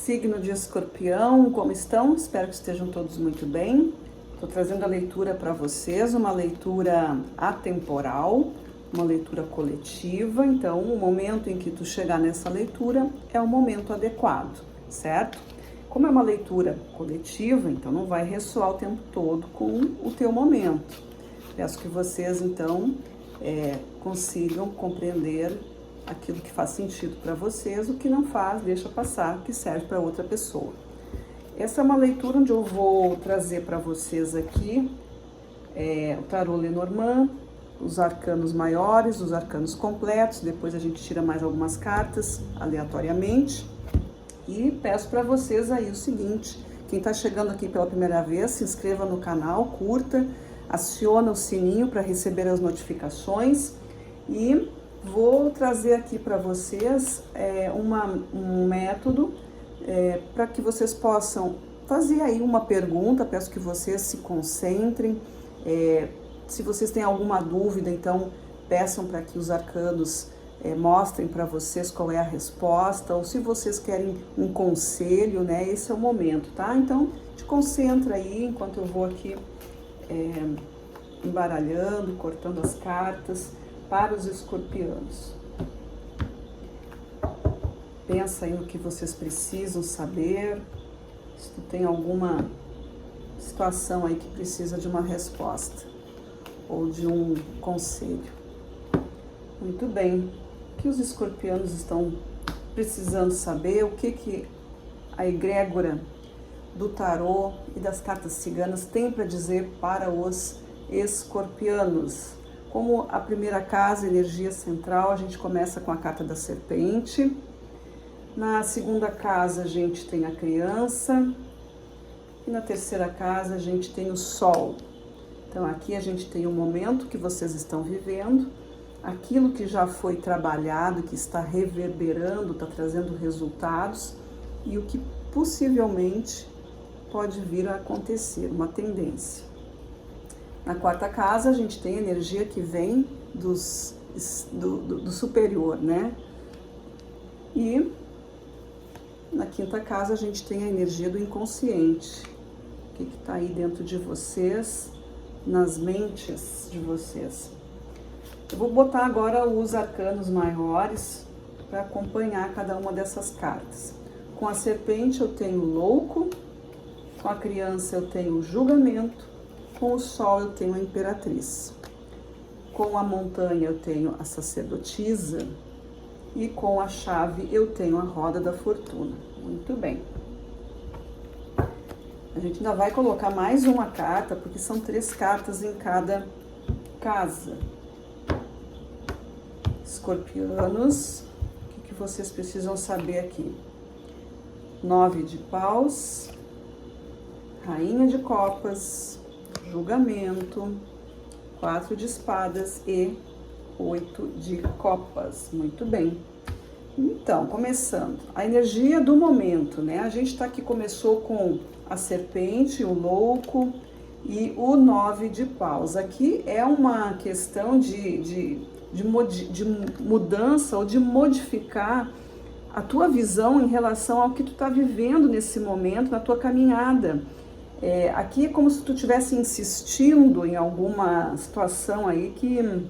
Signo de Escorpião, como estão? Espero que estejam todos muito bem. Estou trazendo a leitura para vocês, uma leitura atemporal, uma leitura coletiva. Então, o momento em que tu chegar nessa leitura é o momento adequado, certo? Como é uma leitura coletiva, então não vai ressoar o tempo todo com o teu momento. Peço que vocês, então, consigam compreender aquilo que faz sentido para vocês, o que não faz, deixa passar, que serve para outra pessoa. Essa é uma leitura onde eu vou trazer para vocês aqui o tarô Lenormand, os arcanos maiores, os arcanos completos, depois a gente tira mais algumas cartas aleatoriamente. E peço para vocês aí o seguinte, quem está chegando aqui pela primeira vez, se inscreva no canal, curta, aciona o sininho para receber as notificações e vou trazer aqui para vocês um método para que vocês possam fazer aí uma pergunta. Peço que vocês se concentrem. Se vocês têm alguma dúvida, então peçam para que os arcanos mostrem para vocês qual é a resposta, ou se vocês querem um conselho, né? Esse é o momento, tá? Então, te concentra aí enquanto eu vou aqui embaralhando, cortando as cartas para os escorpianos. Pensa aí no que vocês precisam saber, se tu tem alguma situação aí que precisa de uma resposta ou de um conselho. Muito bem, o que os escorpianos estão precisando saber, o que a egrégora do tarô e das cartas ciganas tem para dizer para os escorpianos. Como a primeira casa, energia central, a gente começa com a carta da serpente. Na segunda casa a gente tem a criança. E na terceira casa a gente tem o sol. Então aqui a gente tem o momento que vocês estão vivendo, aquilo que já foi trabalhado, que está reverberando, está trazendo resultados, e o que possivelmente pode vir a acontecer, uma tendência. Na quarta casa a gente tem a energia que vem do superior, né? E na quinta casa a gente tem a energia do inconsciente. O que está aí dentro de vocês, nas mentes de vocês. Eu vou botar agora os arcanos maiores para acompanhar cada uma dessas cartas. Com a serpente eu tenho o louco, com a criança eu tenho o julgamento, com o sol eu tenho a imperatriz, com a montanha eu tenho a sacerdotisa e com a chave eu tenho a roda da fortuna. Muito bem. A gente ainda vai colocar mais uma carta, porque são 3 cartas em cada casa. Escorpianos, o que vocês precisam saber aqui? 9 de paus, rainha de copas, julgamento, 4 de espadas e 8 de copas. Muito bem. Então, começando. A energia do momento, né? A gente tá aqui, começou com a serpente, o louco e o 9 de paus. Aqui é uma questão de mudança ou de modificar a tua visão em relação ao que tu tá vivendo nesse momento, na tua caminhada. Aqui é como se tu estivesse insistindo em alguma situação aí que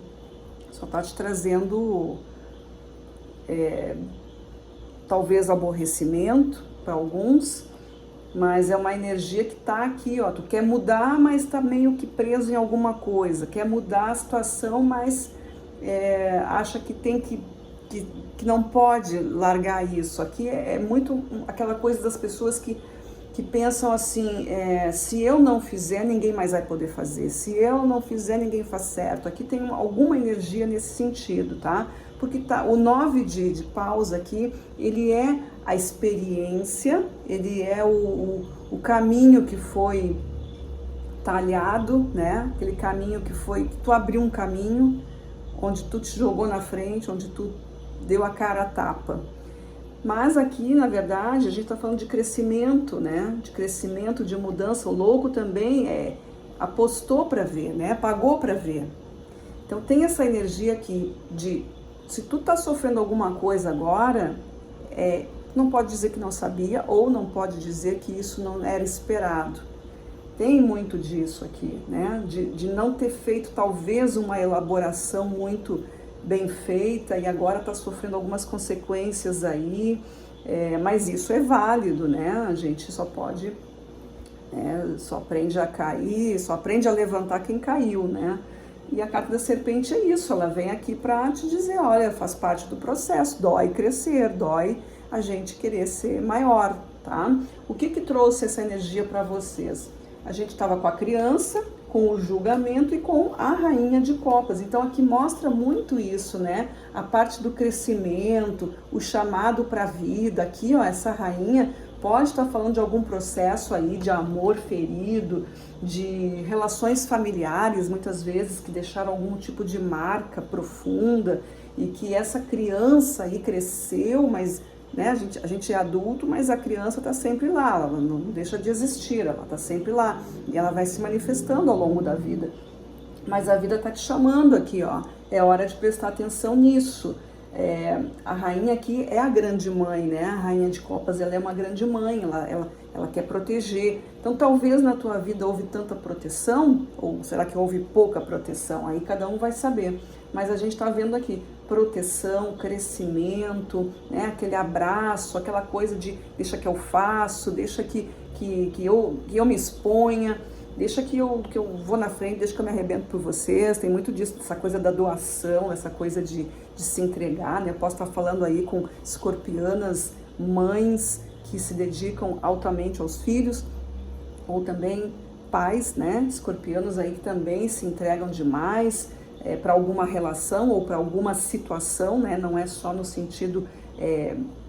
só tá te trazendo talvez aborrecimento para alguns, mas é uma energia que tá aqui, ó, tu quer mudar, mas tá meio que preso em alguma coisa, quer mudar a situação, mas acha que tem que não pode largar isso. Aqui é muito aquela coisa das pessoas que pensam assim, se eu não fizer, ninguém mais vai poder fazer. Se eu não fizer, ninguém faz certo. Aqui tem alguma energia nesse sentido, tá? Porque o 9 de paus aqui, ele é a experiência, ele é o caminho que foi talhado, né? Aquele caminho que tu abriu um caminho, onde tu te jogou na frente, onde tu deu a cara a tapa. Mas aqui, na verdade, a gente está falando de crescimento, né? De crescimento, de mudança. O louco também apostou para ver, né? Pagou para ver. Então tem essa energia aqui de, se tu tá sofrendo alguma coisa agora, não pode dizer que não sabia ou não pode dizer que isso não era esperado. Tem muito disso aqui, né? De não ter feito talvez uma elaboração muito bem feita e agora está sofrendo algumas consequências aí, mas isso é válido, né? A gente só pode, só aprende a cair, só aprende a levantar quem caiu, né? E a carta da serpente é isso, ela vem aqui para te dizer, olha, faz parte do processo, dói crescer, dói a gente querer ser maior, tá? O que trouxe essa energia para vocês? A gente estava com a criança, com o julgamento e com a rainha de copas. Então aqui mostra muito isso, né? A parte do crescimento, o chamado para a vida. Aqui, ó, essa rainha pode estar falando de algum processo aí de amor ferido, de relações familiares, muitas vezes, que deixaram algum tipo de marca profunda e que essa criança aí cresceu, mas, né, a gente é adulto, mas a criança está sempre lá, ela não deixa de existir, ela está sempre lá e ela vai se manifestando ao longo da vida. Mas a vida está te chamando aqui, ó, é hora de prestar atenção nisso. A rainha aqui é a grande mãe, né? A rainha de copas, ela é uma grande mãe, ela quer proteger. Então talvez na tua vida houve tanta proteção, ou será que houve pouca proteção? Aí cada um vai saber. Mas a gente está vendo aqui proteção, crescimento, né? Aquele abraço, aquela coisa de deixa que eu faço, deixa que eu me exponha, deixa que eu vou na frente, deixa que eu me arrebento por vocês. Tem muito disso, essa coisa da doação, essa coisa de se entregar, né? Eu posso estar falando aí com escorpianas, mães que se dedicam altamente aos filhos, ou também pais, né? Escorpianos aí que também se entregam demais para alguma relação ou para alguma situação, né? Não é só no sentido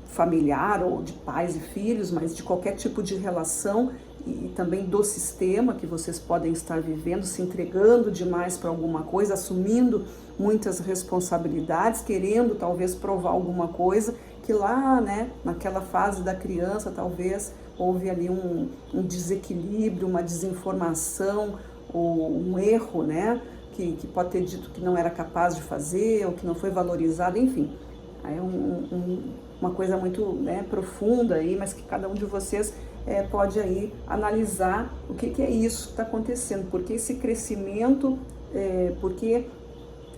familiar ou de pais e filhos, mas de qualquer tipo de relação e também do sistema que vocês podem estar vivendo, se entregando demais para alguma coisa, assumindo muitas responsabilidades, querendo talvez provar alguma coisa que lá, né, naquela fase da criança, talvez houve ali um desequilíbrio, uma desinformação ou um erro, né, que pode ter dito que não era capaz de fazer ou que não foi valorizado, enfim. Aí uma coisa muito, né, profunda aí, mas que cada um de vocês pode aí analisar o que é isso que está acontecendo, porque esse crescimento, porque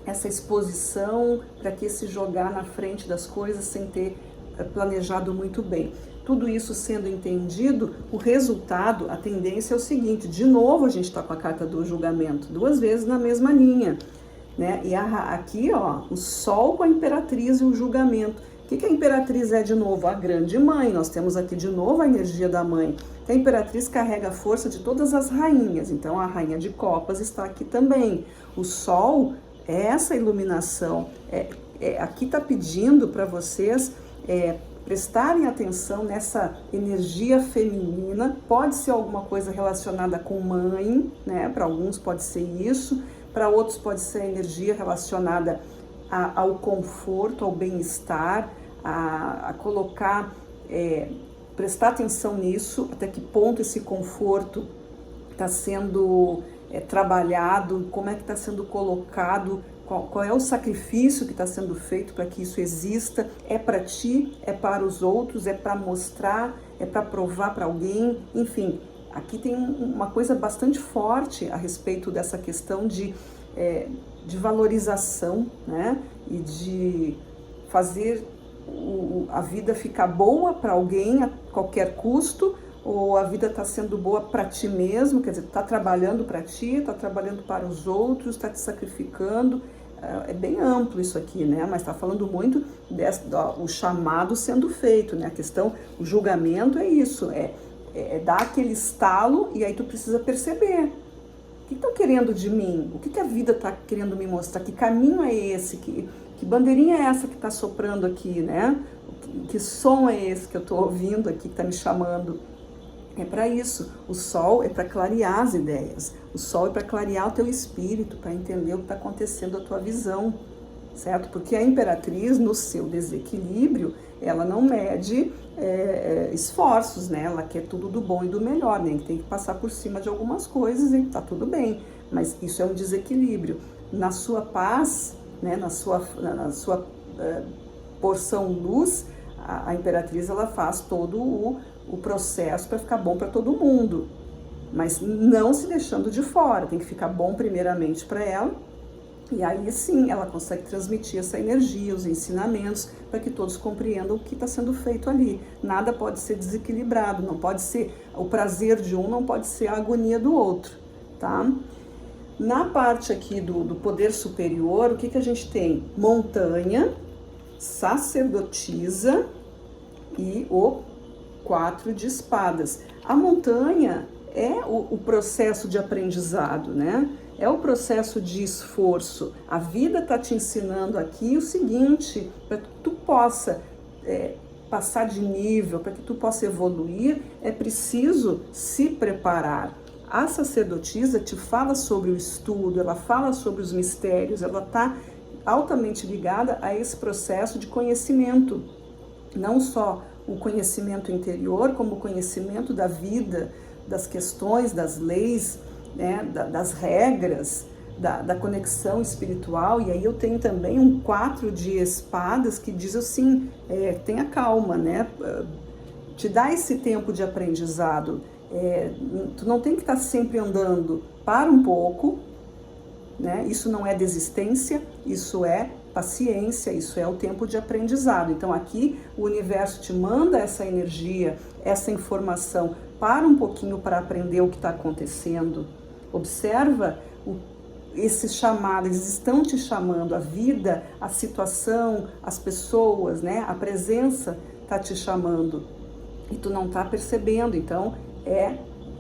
essa exposição, para que se jogar na frente das coisas sem ter planejado muito bem. Tudo isso sendo entendido, o resultado, a tendência é o seguinte, de novo a gente está com a carta do julgamento, 2 vezes na mesma linha, né? E aqui, ó, o sol com a imperatriz e o julgamento. O que a imperatriz é de novo? A grande mãe. Nós temos aqui de novo a energia da mãe. A imperatriz carrega a força de todas as rainhas, então a rainha de copas está aqui também. O sol é essa iluminação. Aqui está pedindo para vocês prestarem atenção nessa energia feminina. Pode ser alguma coisa relacionada com mãe, né? Para alguns pode ser isso, para outros pode ser a energia relacionada ao conforto, ao bem-estar, a colocar, prestar atenção nisso, até que ponto esse conforto está sendo trabalhado, como é que está sendo colocado, qual é o sacrifício que está sendo feito para que isso exista, é para ti, é para os outros, é para mostrar, é para provar para alguém, enfim. Aqui tem uma coisa bastante forte a respeito dessa questão de valorização, né? E de fazer a vida ficar boa para alguém a qualquer custo, ou a vida está sendo boa para ti mesmo, quer dizer, está trabalhando para ti, está trabalhando para os outros, está te sacrificando. É bem amplo isso aqui, né? Mas está falando muito o chamado sendo feito, né? A questão, o julgamento é isso, dar aquele estalo e aí tu precisa perceber. O que estão querendo de mim? O que a vida está querendo me mostrar? Que caminho é esse? Que bandeirinha é essa que está soprando aqui, né? Que som é esse que eu estou ouvindo aqui, que está me chamando? É para isso. O sol é para clarear as ideias. O sol é para clarear o teu espírito, para entender o que está acontecendo, a tua visão, certo? Porque a imperatriz, no seu desequilíbrio, ela não mede esforços, né? Ela quer tudo do bom e do melhor, né? Tem que passar por cima de algumas coisas e tá tudo bem. Mas isso é um desequilíbrio. Na sua paz, né? Na sua porção luz, A Imperatriz, ela faz todo o processo para ficar bom para todo mundo, mas não se deixando de fora, tem que ficar bom primeiramente para ela, e aí sim ela consegue transmitir essa energia, os ensinamentos, para que todos compreendam o que está sendo feito ali. Nada pode ser desequilibrado, não pode ser o prazer de um, não pode ser a agonia do outro, tá? Na parte aqui do poder superior, o que a gente tem? Montanha, sacerdotisa e o 4 de espadas. A montanha é o processo de aprendizado, né? É o processo de esforço. A vida está te ensinando aqui o seguinte, para que tu possa passar de nível, para que tu possa evoluir, é preciso se preparar. A sacerdotisa te fala sobre o estudo, ela fala sobre os mistérios, ela está altamente ligada a esse processo de conhecimento. Não só o conhecimento interior, como o conhecimento da vida, das questões, das leis, né, das regras, da conexão espiritual. E aí eu tenho também um 4 de espadas que diz assim, tenha calma, né? Te dá esse tempo de aprendizado. Tu não tem que estar sempre andando, para um pouco, né? Isso não é desistência, isso é paciência, isso é o tempo de aprendizado. Então aqui o universo te manda essa energia, essa informação, para um pouquinho para aprender o que está acontecendo. Observa esses chamados, eles estão te chamando, a vida, a situação, as pessoas, né? A presença está te chamando e tu não está percebendo, então é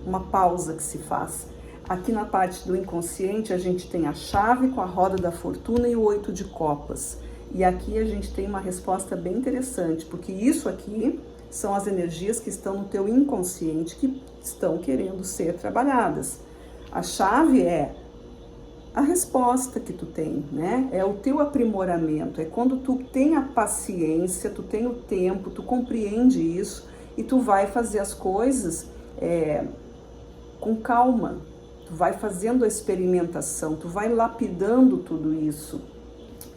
uma pausa que se faz. Aqui na parte do inconsciente a gente tem a chave com a roda da fortuna e o 8 de copas. E aqui a gente tem uma resposta bem interessante, porque isso aqui são as energias que estão no teu inconsciente, que estão querendo ser trabalhadas. A chave é a resposta que tu tem, né? É o teu aprimoramento, é quando tu tem a paciência, tu tem o tempo, tu compreende isso e tu vai fazer as coisas com calma. Tu vai fazendo a experimentação, tu vai lapidando tudo isso.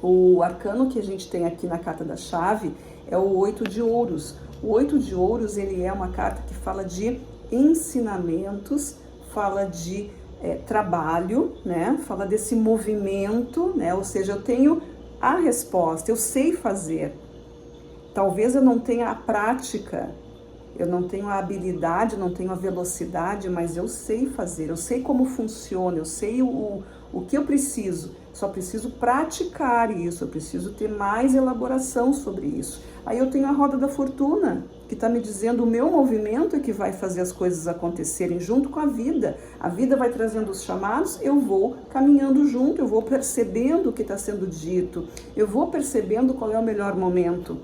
O arcano que a gente tem aqui na carta da chave é o 8 de ouros. O 8 de ouros, ele é uma carta que fala de ensinamentos, fala de trabalho, né? Fala desse movimento, né? Ou seja, eu tenho a resposta, eu sei fazer. Talvez eu não tenha a prática, eu não tenho a habilidade, não tenho a velocidade, mas eu sei fazer, eu sei como funciona, eu sei o que eu preciso, só preciso praticar isso, eu preciso ter mais elaboração sobre isso. Aí eu tenho a roda da fortuna, que está me dizendo o meu movimento é que vai fazer as coisas acontecerem junto com a vida. A vida vai trazendo os chamados, eu vou caminhando junto, eu vou percebendo o que está sendo dito, eu vou percebendo qual é o melhor momento.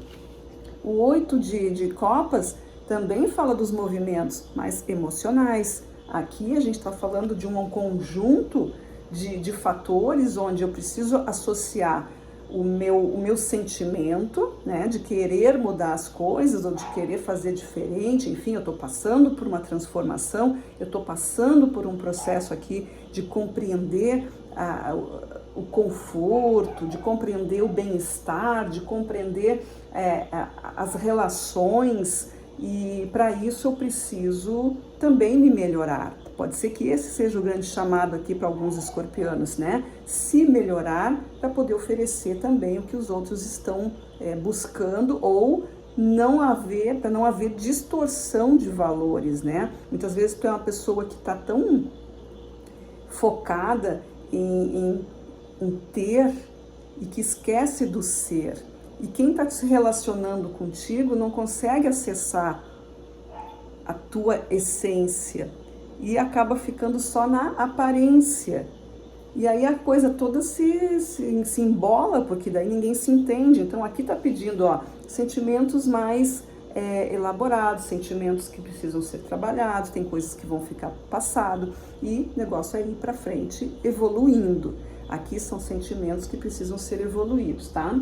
O 8 de copas também fala dos movimentos mais emocionais. Aqui a gente está falando de um conjunto de fatores onde eu preciso associar o meu sentimento, né, de querer mudar as coisas ou de querer fazer diferente. Enfim, eu estou passando por uma transformação, eu estou passando por um processo aqui de compreender o conforto, de compreender o bem-estar, de compreender as relações. E para isso eu preciso também me melhorar. Pode ser que esse seja o grande chamado aqui para alguns escorpianos, né? Se melhorar para poder oferecer também o que os outros estão buscando, ou para não haver distorção de valores, né? Muitas vezes tu é uma pessoa que está tão focada em ter e que esquece do ser. E quem está se relacionando contigo não consegue acessar a tua essência e acaba ficando só na aparência. E aí a coisa toda se embola, porque daí ninguém se entende. Então aqui está pedindo sentimentos mais elaborados, sentimentos que precisam ser trabalhados, tem coisas que vão ficar passado e o negócio é ir para frente, evoluindo. Aqui são sentimentos que precisam ser evoluídos, tá?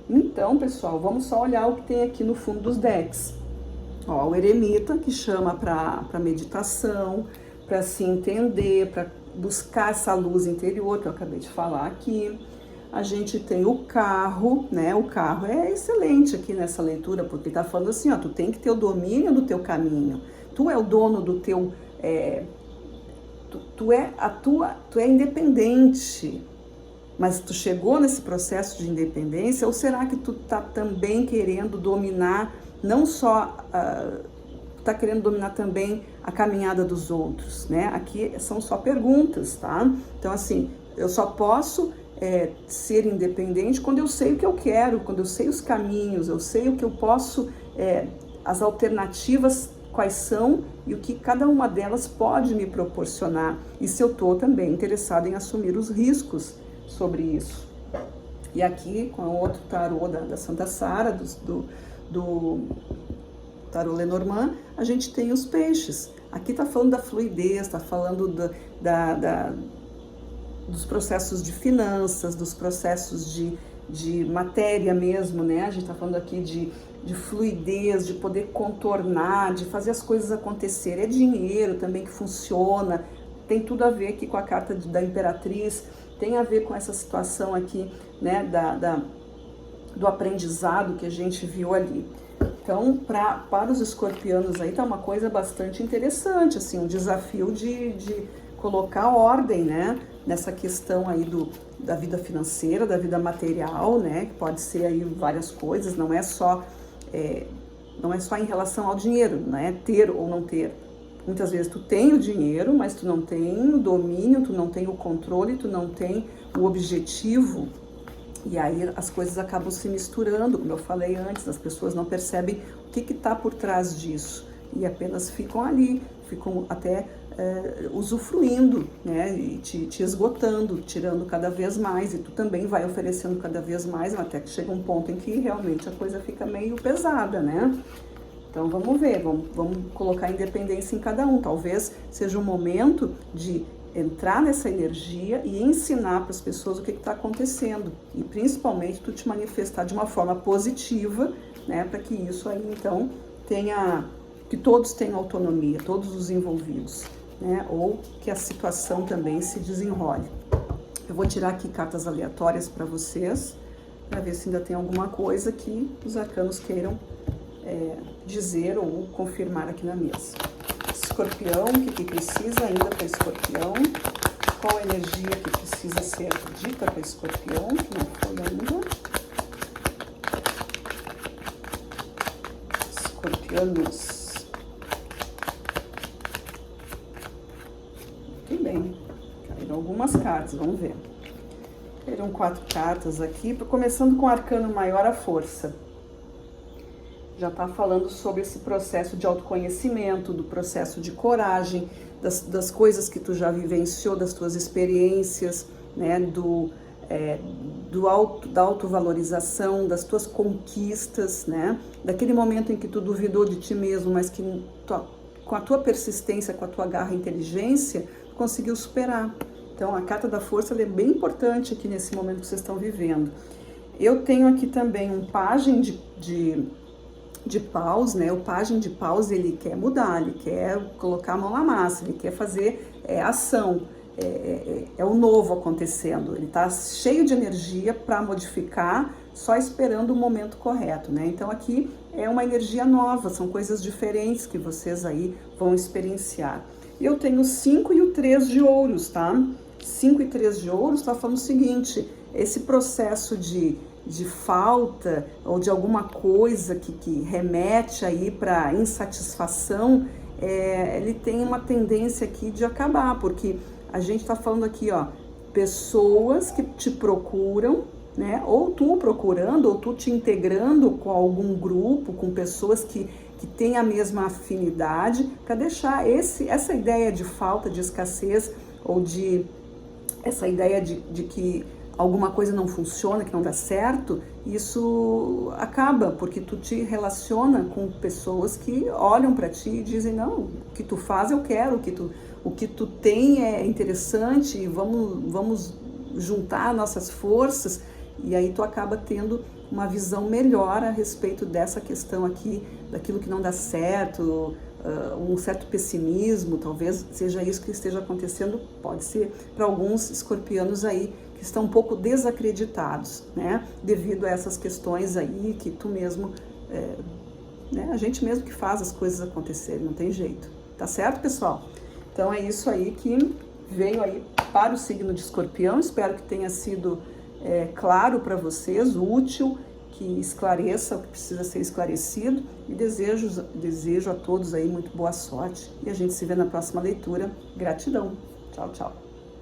Então, pessoal, vamos só olhar o que tem aqui no fundo dos decks. O eremita, que chama para meditação, para se entender, para buscar essa luz interior, que eu acabei de falar aqui. a gente tem o carro, né? O carro é excelente aqui nessa leitura, porque tá falando assim, ó, tu tem que ter o domínio do teu caminho. Tu é o dono do teu... tu é independente, mas tu chegou nesse processo de independência, ou será que tu tá também querendo dominar, não só, tá querendo dominar também a caminhada dos outros, né? Aqui são só perguntas, tá? Então, assim, eu só posso ser independente quando eu sei o que eu quero, quando eu sei os caminhos, eu sei o que eu posso, as alternativas quais são e o que cada uma delas pode me proporcionar. E se eu estou também interessado em assumir os riscos sobre isso. E aqui, com o outro tarô da Santa Sara, do tarô Lenormand, a gente tem os peixes. Aqui está falando da fluidez, está falando dos processos de finanças, dos processos de matéria mesmo, né? A gente está falando aqui de fluidez, de poder contornar, de fazer as coisas acontecer. É dinheiro também que funciona, tem tudo a ver aqui com a carta da Imperatriz, tem a ver com essa situação aqui, né, do aprendizado que a gente viu ali. Então, para os escorpianos aí tá uma coisa bastante interessante, assim, um desafio de colocar ordem, né, nessa questão aí da vida financeira, da vida material, né, que pode ser aí várias coisas, não é só em relação ao dinheiro, né, ter ou não ter. Muitas vezes tu tem o dinheiro, mas tu não tem o domínio, tu não tem o controle, tu não tem o objetivo. E aí as coisas acabam se misturando, como eu falei antes, as pessoas não percebem o que está por trás disso. E apenas ficam ali, ficam até usufruindo, né, e te esgotando, tirando cada vez mais. E tu também vai oferecendo cada vez mais, até que chega um ponto em que realmente a coisa fica meio pesada, né? Então vamos ver, vamos colocar independência em cada um. Talvez seja um momento de entrar nessa energia e ensinar para as pessoas o que está acontecendo. E principalmente tu te manifestar de uma forma positiva, né? Para que isso aí então que todos tenham autonomia, todos os envolvidos, né? Ou que a situação também se desenrole. Eu vou tirar aqui cartas aleatórias para vocês, para ver se ainda tem alguma coisa que os arcanos queiram dizer ou confirmar aqui na mesa. Escorpião, o que precisa ainda para Escorpião? Qual a energia que precisa ser dita para Escorpião, que não foi ainda? Escorpianos. Muito bem. Caíram algumas cartas, vamos ver. Caíram 4 cartas aqui, começando com o arcano maior, a força. Já está falando sobre esse processo de autoconhecimento, do processo de coragem, das coisas que tu já vivenciou, das tuas experiências, né, da autovalorização, das tuas conquistas, né, daquele momento em que tu duvidou de ti mesmo, mas que com a tua persistência, com a tua garra e inteligência, tu conseguiu superar. Então a carta da força ela é bem importante aqui nesse momento que vocês estão vivendo. Eu tenho aqui também um pajem de paus, né? O pajem de paus, ele quer mudar, ele quer colocar a mão na massa, ele quer fazer ação, é o novo acontecendo, ele tá cheio de energia para modificar, só esperando o momento correto, né? Então aqui é uma energia nova, são coisas diferentes que vocês aí vão experienciar. Eu tenho 5 e o 3 de ouros, tá? 5 e 3 de ouros tá falando o seguinte, esse processo de falta ou de alguma coisa que remete aí para insatisfação, ele tem uma tendência aqui de acabar, porque a gente está falando aqui, ó, pessoas que te procuram, né, ou tu procurando, ou tu te integrando com algum grupo, com pessoas que têm a mesma afinidade, para deixar essa ideia de falta, de escassez, ou essa ideia de que alguma coisa não funciona, que não dá certo, isso acaba, porque tu te relaciona com pessoas que olham para ti e dizem, não, o que tu faz eu quero, o que tu tem é interessante, vamos juntar nossas forças, e aí tu acaba tendo uma visão melhor a respeito dessa questão aqui, daquilo que não dá certo, um certo pessimismo, talvez seja isso que esteja acontecendo, pode ser para alguns escorpianos aí que estão um pouco desacreditados, né? Devido a essas questões aí que tu mesmo, né? A gente mesmo que faz as coisas acontecerem, não tem jeito. Tá certo, pessoal? Então é isso aí que veio aí para o signo de Escorpião. Espero que tenha sido claro para vocês, útil, que esclareça o que precisa ser esclarecido, e desejo a todos aí muito boa sorte, e a gente se vê na próxima leitura. Gratidão. Tchau, tchau.